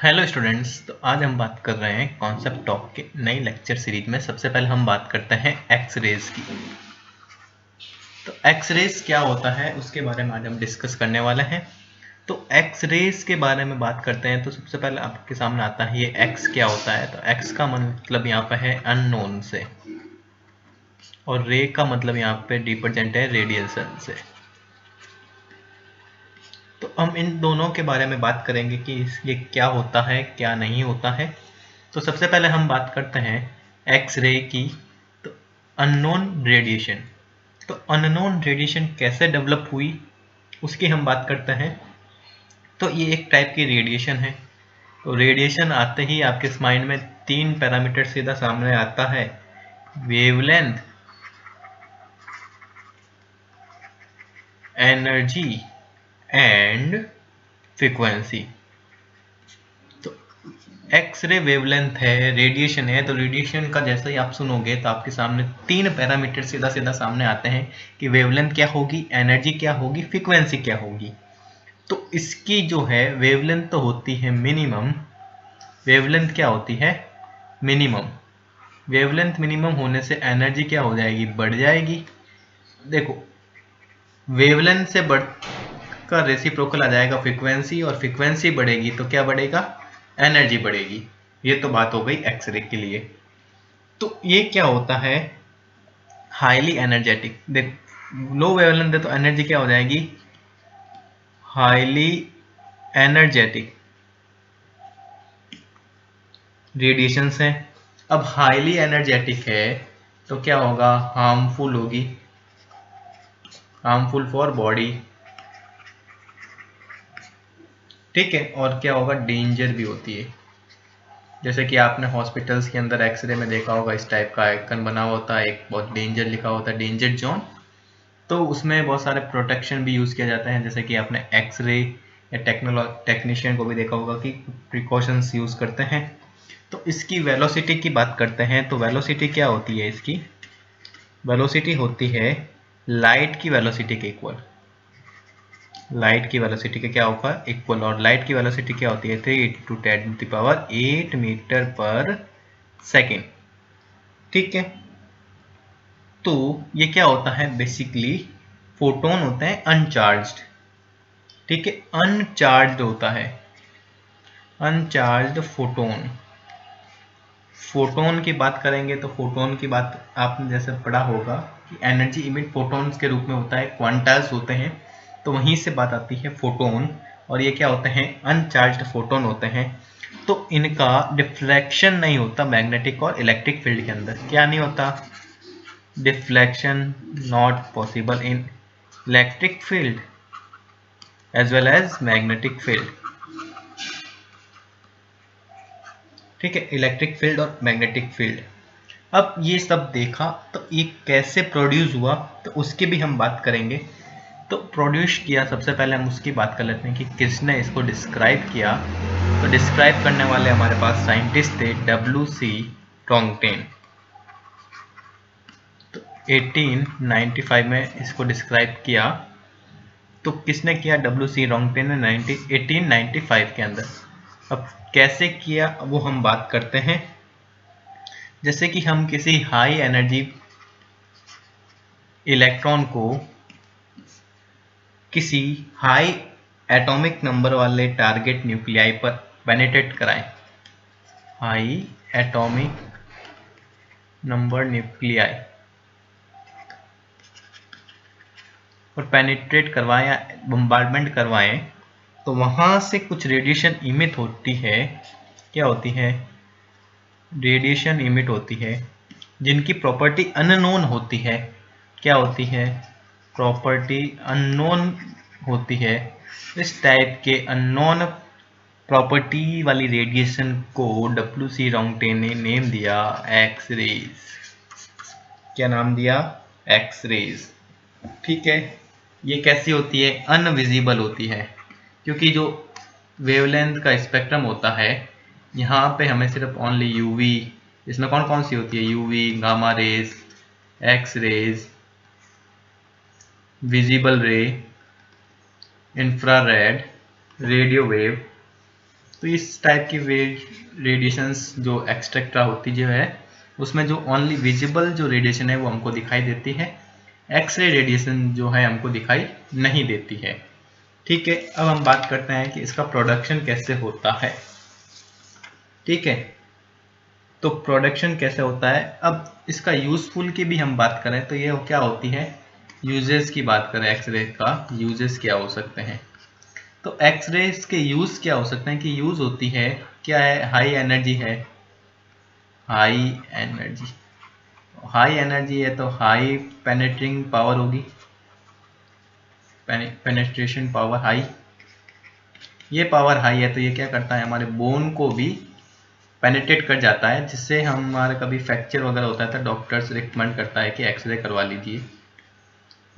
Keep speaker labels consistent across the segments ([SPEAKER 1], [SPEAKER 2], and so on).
[SPEAKER 1] Hello students. तो आज हम बात कर रहे हैं कॉन्सेप्ट टॉक के नई लेक्चर सीरीज में। सबसे पहले हम बात करते हैं एक्स रेज की। तो एक्स रेज क्या होता है उसके बारे में आज हम डिस्कस करने वाले हैं। तो एक्स रेज के बारे में बात करते हैं तो सबसे पहले आपके सामने आता है ये एक्स क्या होता है। तो एक्स का मतलब यहाँ पे है अननोन से, और रे का मतलब यहाँ पे रिप्रेजेंट है रेडिएशन से। तो हम इन दोनों के बारे में बात करेंगे कि ये क्या होता है क्या नहीं होता है। तो सबसे पहले हम बात करते हैं एक्स रे की। तो अननोन रेडिएशन, तो अननोन रेडिएशन कैसे डेवलप हुई उसकी हम बात करते हैं। तो ये एक टाइप की रेडिएशन है। तो रेडिएशन आते ही आपके माइंड में तीन पैरामीटर सीधा सामने आता है: वेवलेंथ, एनर्जी एंड फ्रीक्वेंसी। तो एक्स रे वेवलेंथ है, रेडिएशन है। तो रेडिएशन का जैसे ही आप सुनोगे तो आपके सामने तीन पैरामीटर सीधा सीधा सामने आते हैं कि वेवलेंथ क्या होगी, एनर्जी क्या होगी, फ्रीक्वेंसी क्या होगी। तो इसकी जो है वेवलेंथ तो होती है मिनिमम। वेवलेंथ क्या होती है? मिनिमम। वेवलेंथ मिनिमम होने से एनर्जी क्या हो जाएगी? बढ़ जाएगी। देखो, वेवलेंथ से बढ़ का रेसिप्रोकल आ जाएगा फ्रीक्वेंसी, और फ्रीक्वेंसी बढ़ेगी तो क्या बढ़ेगा? एनर्जी बढ़ेगी। ये तो बात हो गई एक्सरे के लिए। तो ये क्या होता है? Highly energetic. देखो, लो वेवलेंथ है तो एनर्जी क्या हो जाएगी? हाईली एनर्जेटिक रेडिएशन है। अब हाईली एनर्जेटिक है तो क्या होगा? हार्मफुल होगी, हार्मफुल फॉर बॉडी। ठीक है। और क्या होगा? डेंजर भी होती है। जैसे कि आपने हॉस्पिटल्स के अंदर एक्सरे में देखा होगा, इस टाइप का आइकन बना होता है, एक बहुत डेंजर लिखा होता है, डेंजर जोन। तो उसमें बहुत सारे प्रोटेक्शन भी यूज़ किए जाते हैं। जैसे कि आपने एक्सरे या टेक्नीशियन को भी देखा होगा कि प्रिकॉशंस यूज़ करते हैं। तो इसकी वेलोसिटी की बात करते हैं। तो वेलोसिटी क्या होती है? इसकी वेलोसिटी होती है लाइट की वेलोसिटी के इक्वल। लाइट की वेलोसिटी के क्या होगा? इक्वल। और लाइट की वेलोसिटी क्या होती है? 3 × 10⁸ मीटर पर सेकेंड। ठीक है। तो ये क्या होता है? बेसिकली फोटोन होते हैं अनचार्ज्ड। ठीक है, अनचार्ज्ड होता है, अनचार्ज्ड फोटोन। फोटोन की बात करेंगे तो फोटोन की बात आपने जैसे पढ़ा होगा कि एनर्जी इमिट फोटोन्स के रूप में होता है, क्वांटास होते हैं। तो वहीं से बात आती है फोटोन। और ये क्या होते हैं? अनचार्ज्ड फोटोन होते हैं। तो इनका डिफ्लेक्शन नहीं होता मैग्नेटिक और इलेक्ट्रिक फील्ड के अंदर। क्या नहीं होता? Deflection not possible in electric field as well as magnetic field. ठीक है, इलेक्ट्रिक फील्ड और मैग्नेटिक फील्ड। अब ये सब देखा तो ये कैसे प्रोड्यूस हुआ तो उसकी भी हम बात करेंगे। तो प्रोड्यूस किया, सबसे पहले हम उसकी बात कर लेते हैं कि किसने इसको डिस्क्राइब किया। तो डिस्क्राइब करने वाले हमारे पास साइंटिस्ट थे W.C. रॉन्गटेन। तो 1895 में इसको डिस्क्राइब किया। तो किसने किया? W.C. रॉन्गटेन ने 1895 के अंदर। अब कैसे किया वो हम बात करते हैं। जैसे कि हम किसी हाई एनर्जी इलेक्ट्रॉन को किसी हाई एटॉमिक नंबर वाले टारगेट न्यूक्लियाई पर पेनिट्रेट कराएं। हाई एटॉमिक नंबर न्यूक्लियाई और पेनिट्रेट करवाएं या बम्बार्डमेंट करवाएं तो वहां से कुछ रेडिएशन इमिट होती है। क्या होती है? रेडिएशन इमिट होती है जिनकी प्रॉपर्टी अननोन होती है। क्या होती है? प्रॉपर्टी अननोन होती है। इस टाइप के अननोन प्रॉपर्टी वाली रेडिएशन को W.C. रॉन्गटेन ने नेम दिया एक्स रेज। क्या नाम दिया? X rays. ठीक है। ये कैसी होती है? अनविजिबल होती है, क्योंकि जो वेवलेंथ का स्पेक्ट्रम होता है यहाँ पे हमें सिर्फ ओनली यूवी, इसमें कौन कौन सी होती है? UV, gamma rays, X rays, visible ray, infrared, radio wave. तो इस टाइप की रेडिएशंस जो एक्सट्रैक्ट होती जो है उसमें जो ओनली विजिबल जो रेडिएशन है वो हमको दिखाई देती है, एक्सरे रेडिएशन जो है हमको दिखाई नहीं देती है। ठीक है, अब हम बात करते हैं कि इसका प्रोडक्शन कैसे होता है। ठीक है, तो प्रोडक्शन कैसे होता है। अब इसका यूजफुल की भी हम बात करें तो ये क्या होती है, यूजेस की बात करें, एक्सरे का यूजेस क्या हो सकते हैं। तो एक्सरेज के यूज क्या हो सकते हैं कि यूज होती है क्या है, हाई एनर्जी है, हाई एनर्जी, हाई एनर्जी है तो हाई पेनेट्रिंग पावर होगी, पेनेट्रेशन पावर हाई, ये पावर हाई है तो ये क्या करता है, हमारे बोन को भी पेनेट्रेट कर जाता है, जिससे हमारा कभी फ्रैक्चर वगैरह होता है तो डॉक्टर्स रिकमेंड करता है कि एक्सरे करवा लीजिए।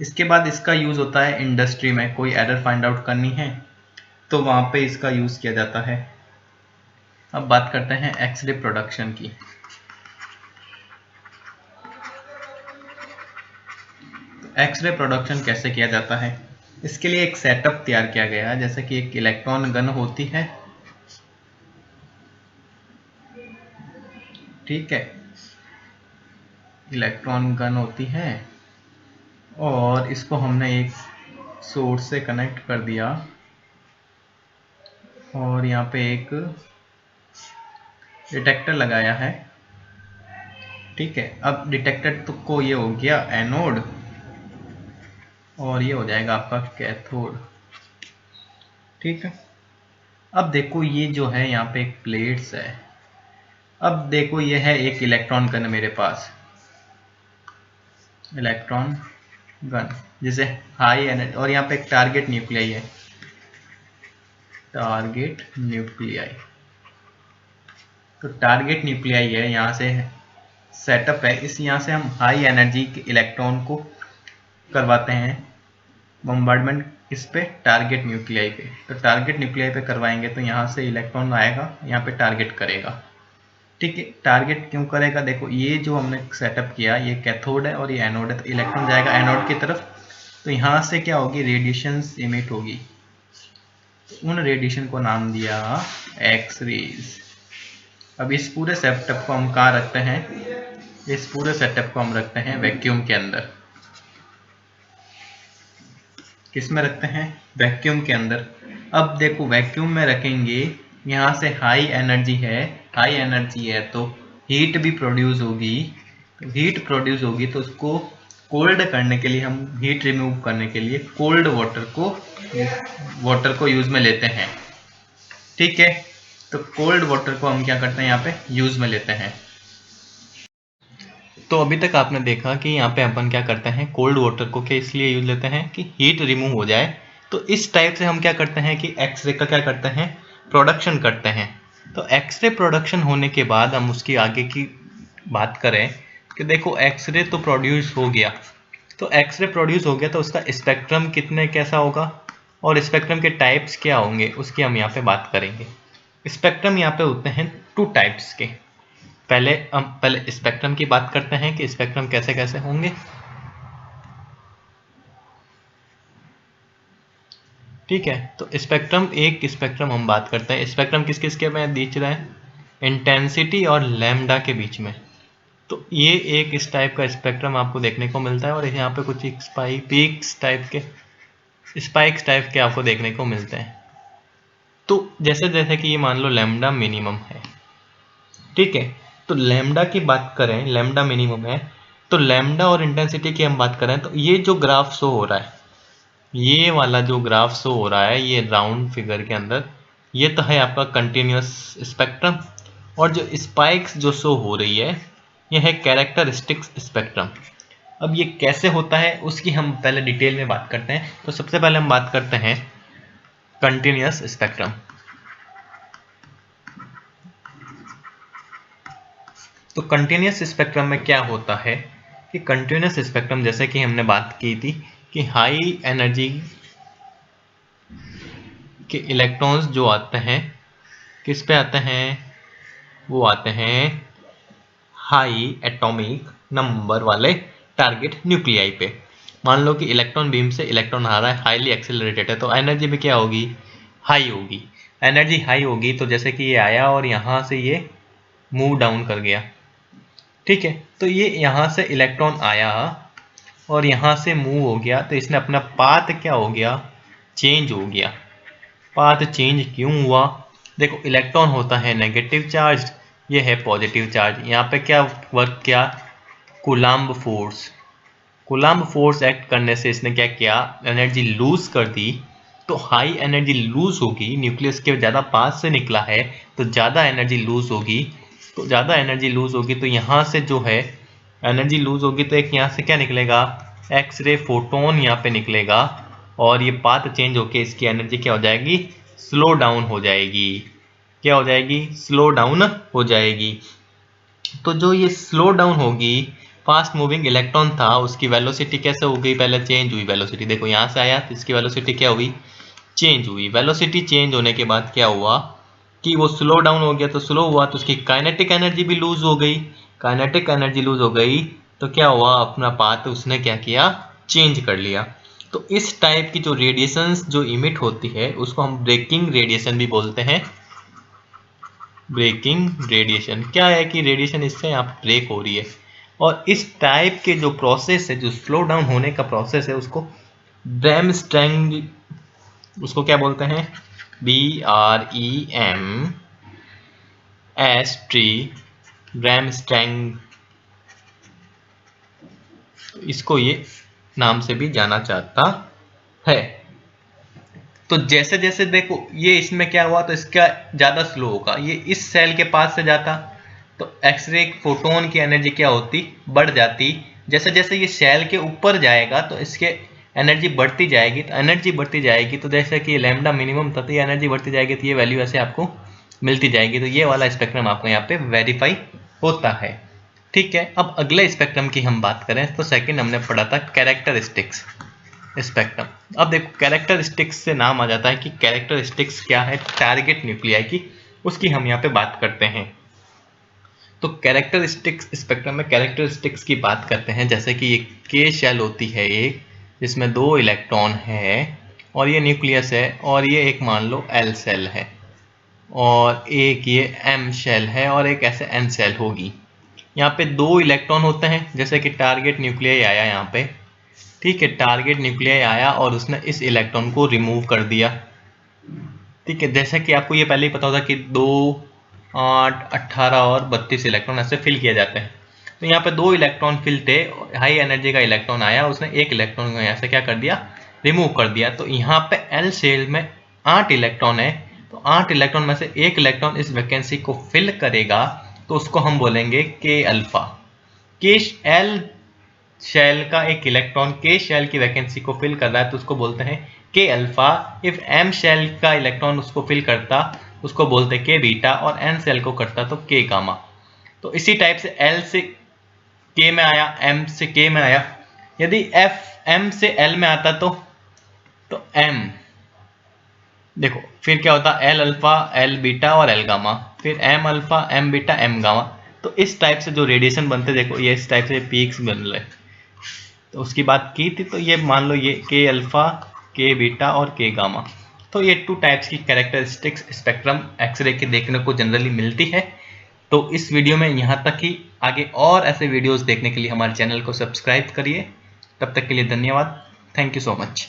[SPEAKER 1] इसके बाद इसका यूज़ होता है इंडस्ट्री में, कोई एरर फाइंड आउट करनी है तो वहाँ पे इसका यूज़ किया जाता है। अब बात करते हैं एक्सरे प्रोडक्शन की। एक्सरे प्रोडक्शन कैसे किया जाता है, इसके लिए एक सेटअप तैयार किया गया है, जैसे कि एक इलेक्ट्रॉन गन होती है। ठीक है, इलेक्ट्रॉन गन होती है और इसको हमने एक सोर्स से कनेक्ट कर दिया और यहाँ पे एक डिटेक्टर लगाया है। ठीक है, अब डिटेक्टर तो को ये हो गया एनोड और ये हो जाएगा आपका कैथोड। ठीक है, अब देखो ये जो है यहाँ पे एक प्लेट्स है। अब देखो ये है एक इलेक्ट्रॉन गन मेरे पास, इलेक्ट्रॉन गन जिसे हाई एनर्जी, और यहाँ पे एक टारगेट न्यूक्लियाई है, टारगेट न्यूक्लियाई। तो टारगेट न्यूक्लियाई है, यहाँ से सेटअप है, इस यहाँ से हम हाई एनर्जी के इलेक्ट्रॉन को करवाते हैं बम्बार्डमेंट, इस पे टारगेट न्यूक्लियाई पे। तो टारगेट न्यूक्लियाई पे करवाएंगे तो यहाँ से इलेक्ट्रॉन आएगा, यहाँ पे टारगेट करेगा। ठीक है, टारगेट क्यों करेगा, देखो ये जो हमने सेटअप किया ये कैथोड है और ये एनोड है, तो इलेक्ट्रॉन जाएगा एनोड की तरफ, तो यहाँ से क्या होगी, रेडिएशंस इमिट होगी। उन रेडिएशन को नाम दिया एक्स रेज। अब इस पूरे सेटअप को हम कहाँ रखते हैं, इस पूरे सेटअप को हम रखते हैं वैक्यूम के अंदर। किस में रखते हैं, वैक्यूम के अंदर। अब देखो वैक्यूम में रखेंगे, यहाँ से हाई एनर्जी है, हाई एनर्जी है तो हीट भी प्रोड्यूस होगी, तो हीट प्रोड्यूस होगी तो उसको कोल्ड करने के लिए, हम हीट रिमूव करने के लिए कोल्ड वाटर को यूज में लेते हैं। ठीक है, तो कोल्ड वाटर को हम क्या करते हैं, यहाँ पे यूज में लेते हैं। तो अभी तक आपने देखा कि यहाँ पे अपन क्या करते हैं, कोल्ड वाटर को क्या इसलिए यूज लेते हैं कि हीट रिमूव हो जाए। तो इस टाइप से हम क्या करते हैं कि एक्सरे का क्या करते हैं, प्रोडक्शन करते हैं। तो एक्सरे प्रोडक्शन होने के बाद हम उसकी आगे की बात करें कि देखो एक्सरे तो प्रोड्यूस हो गया, तो एक्सरे प्रोड्यूस हो गया तो उसका स्पेक्ट्रम कितने कैसा होगा और स्पेक्ट्रम के टाइप्स क्या होंगे उसकी हम यहाँ पे बात करेंगे। स्पेक्ट्रम यहाँ पे होते हैं 2 टाइप्स के। पहले स्पेक्ट्रम की बात करते हैं कि स्पेक्ट्रम कैसे कैसे होंगे। ठीक है, तो स्पेक्ट्रम, एक स्पेक्ट्रम हम बात करते हैं, स्पेक्ट्रम किस किस के में बीच रहे हैं, इंटेंसिटी और लैम्डा के बीच में। तो ये एक इस टाइप का स्पेक्ट्रम आपको देखने को मिलता है और यहाँ पे कुछ स्पाइक्स टाइप के आपको देखने को मिलते हैं। तो जैसे जैसे कि ये मान लो लैम्डा मिनिमम है, ठीक है, तो लैम्डा की बात करें, लैम्डा मिनिमम है, तो लैम्डा और इंटेंसिटी की हम बात करें तो ये जो ग्राफ शो हो रहा है, ये वाला जो ग्राफ शो हो रहा है ये राउंड फिगर के अंदर, ये तो है आपका कंटिन्यूस स्पेक्ट्रम, और जो स्पाइक्स जो शो हो रही है ये है कैरेक्टरिस्टिक्स स्पेक्ट्रम। अब ये कैसे होता है उसकी हम पहले डिटेल में बात करते हैं। तो सबसे पहले हम बात करते हैं कंटिन्यूस स्पेक्ट्रम। तो कंटिन्यूस स्पेक्ट्रम में क्या होता है कि कंटिन्यूस स्पेक्ट्रम, जैसे कि हमने बात की थी कि हाई एनर्जी के इलेक्ट्रॉन्स जो आते हैं किस पे आते हैं, वो आते हैं हाई एटॉमिक नंबर वाले टारगेट न्यूक्लियाई पे। मान लो कि इलेक्ट्रॉन बीम से इलेक्ट्रॉन आ रहा है, हाईली एक्सेलरेटेड है, तो एनर्जी में क्या होगी, हाई होगी। एनर्जी हाई होगी तो जैसे कि ये आया और यहाँ से ये मूव डाउन कर गया, ठीक है। तो ये यहाँ से इलेक्ट्रॉन आया और यहाँ से मूव हो गया, तो इसने अपना पाथ क्या हो गया, चेंज हो गया। पाथ चेंज क्यों हुआ? देखो इलेक्ट्रॉन होता है नेगेटिव चार्ज, ये है पॉजिटिव चार्ज। यहाँ पे क्या वर्क किया, coulomb force. Coulomb force act करने से इसने क्या किया, एनर्जी लूज कर दी। तो हाई एनर्जी लूज होगी, न्यूक्लियस के ज़्यादा पास से निकला है तो ज़्यादा एनर्जी लूज होगी। तो ज़्यादा एनर्जी लूज होगी तो यहाँ से जो है एनर्जी लूज होगी, तो एक यहाँ से क्या निकलेगा, एक्सरे फोटोन यहाँ पे निकलेगा और ये पाथ चेंज होके इसकी एनर्जी क्या हो जाएगी, स्लो डाउन हो जाएगी। क्या हो जाएगी, स्लो डाउन हो जाएगी। तो जो ये स्लो डाउन होगी, फास्ट मूविंग इलेक्ट्रॉन था उसकी वेलोसिटी कैसे हो गई, पहले चेंज हुई वेलोसिटी। देखो यहाँ से आया तो इसकी वेलोसिटी क्या हुई, चेंज हुई। वेलोसिटी चेंज होने के बाद क्या हुआ कि वो स्लो डाउन हो गया, तो स्लो हुआ तो उसकी काइनेटिक एनर्जी भी लूज हो गई। काइनेटिक एनर्जी लूज हो गई तो क्या हुआ, अपना पाथ उसने क्या किया, चेंज कर लिया। तो इस टाइप की जो रेडिएशंस जो इमिट होती है उसको हम ब्रेकिंग रेडिएशन भी बोलते हैं। ब्रेकिंग रेडिएशन क्या है कि रेडिएशन इससे यहाँ ब्रेक हो रही है, और इस टाइप के जो प्रोसेस है, जो स्लो डाउन होने का प्रोसेस है, उसको ब्रैमस्टैंग, उसको क्या बोलते हैं, BREMST, ब्रैमस्टैंग, इसको ये नाम से भी जाना जाता है। तो जैसे जैसे देखो ये इसमें क्या हुआ, तो इसका ज़्यादा स्लो होगा, ये इस सेल के पास से जाता तो एक्सरे फोटोन की एनर्जी क्या होती, बढ़ जाती। जैसे जैसे ये सेल के ऊपर जाएगा तो इसके एनर्जी बढ़ती जाएगी, तो एनर्जी बढ़ती जाएगी, तो जैसे कि लैम्डा मिनिमम था तो ये एनर्जी बढ़ती जाएगी, तो ये वैल्यू ऐसे आपको मिलती जाएगी। तो ये वाला स्पेक्ट्रम आपको यहाँ पे वेरीफाई होता है, ठीक है। अब अगले स्पेक्ट्रम की हम बात करें तो सेकंड हमने पढ़ा था कैरेक्टरिस्टिक्स स्पेक्ट्रम। अब देखो कैरेक्टरिस्टिक्स से नाम आ जाता है कि कैरेक्टरिस्टिक्स क्या है, टारगेट न्यूक्लियाई की, उसकी हम यहाँ पे बात करते हैं। तो कैरेक्टरिस्टिक्स स्पेक्ट्रम में कैरेक्टरिस्टिक्स की बात करते हैं, जैसे कि ये के शेल होती है एक, जिसमें 2 इलेक्ट्रॉन है और ये न्यूक्लियस है, और ये एक मान लो एल सेल है, और एक ये एम शेल है, और एक ऐसे एन सेल होगी। यहाँ पे 2 इलेक्ट्रॉन होते हैं, जैसे कि टारगेट न्यूक्लियाई आया यहाँ पे, ठीक है, टारगेट न्यूक्लियाई आया और उसने इस इलेक्ट्रॉन को रिमूव कर दिया, ठीक है। जैसा कि आपको ये पहले ही पता होता कि 2, 8, 18 और 32 इलेक्ट्रॉन ऐसे फिल किए जाते हैं। तो यहाँ पे 2 इलेक्ट्रॉन फिल थे, हाई एनर्जी का इलेक्ट्रॉन आया, उसने एक इलेक्ट्रॉन को यहाँ से क्या कर दिया, रिमूव कर दिया। तो यहाँ पे एल शेल में 8 इलेक्ट्रॉन है, तो 8 इलेक्ट्रॉन में से एक इलेक्ट्रॉन इस वैकेंसी को फिल करेगा, तो उसको हम बोलेंगे के अल्फा। के एल शेल का एक इलेक्ट्रॉन के शेल की वैकेंसी को फिल कर रहा है तो उसको बोलते हैं के अल्फा। इफ एम शेल का इलेक्ट्रॉन उसको फिल करता उसको बोलते हैं के बीटा, और एन शेल को करता तो के गामा। तो इसी टाइप से एल से के में आया, एम से के में आया। यदि एफ एम से एल में आता तो एम, देखो फिर क्या होता, एल अल्फा, एल बीटा और एल गामा, फिर M alpha, M beta, M gamma. तो इस टाइप से जो रेडिएशन बनते, देखो ये इस टाइप से पीक्स बन रहे, तो उसकी बात की थी। तो ये मान लो ये के अल्फा, के बीटा और के गामा। तो ये 2 टाइप्स की कैरेक्टरिस्टिक्स स्पेक्ट्रम एक्सरे के देखने को जनरली मिलती है। तो इस वीडियो में यहाँ तक ही, आगे और ऐसे वीडियोस देखने के लिए हमारे चैनल को सब्सक्राइब करिए। तब तक के लिए धन्यवाद, थैंक यू सो मच।